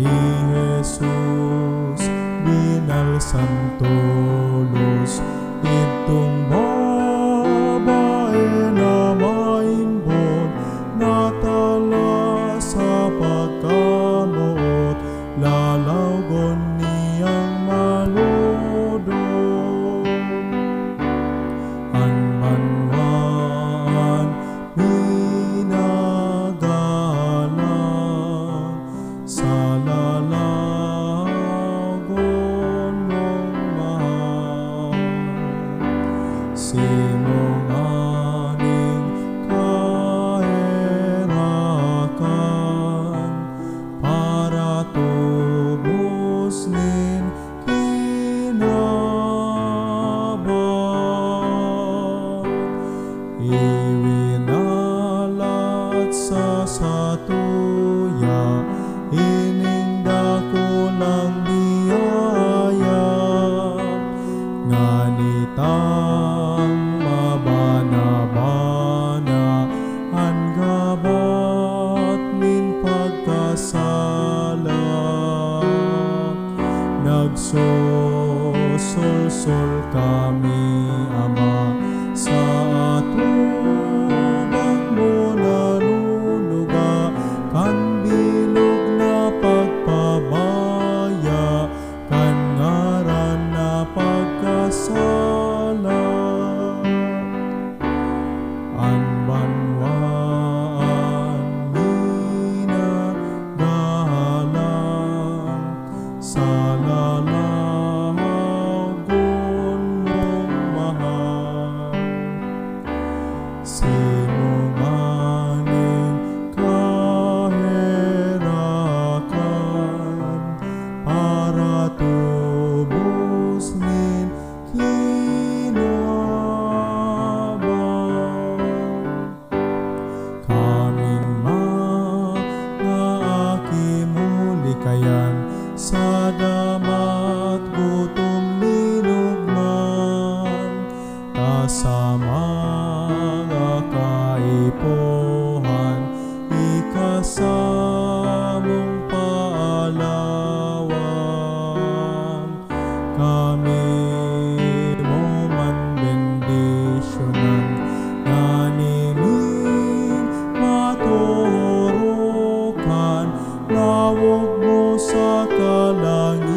Jesus binalsan tolos itong babae na maimbon, natala sa pagkamuot, lalawgon niyang maludod. Anmanwan minagalang sa lalawgon mong mahal. Simong aning kaherakan para tubos nin kinabang. Iwinalat sa satuya ining dakulang biyaya, nganitang mabana-bana ang gabat min pagkasala. Nagsusulsol kami, Ama, sa atubang mo nanuluga, kan bilog na pagpabaya, kan ngaran na pagkasala. Anbanwan minagalang sa lalawgon mong mahal. Sinungaling kaherakan para tubos nin kinabang. Kaming mga akimulikayan sa damat gutom linugman, kasama nga kaipuhan ikasamong paalawan. Kami mo man bendisyonan, nganining maturukan, lawog mo sa kalangit.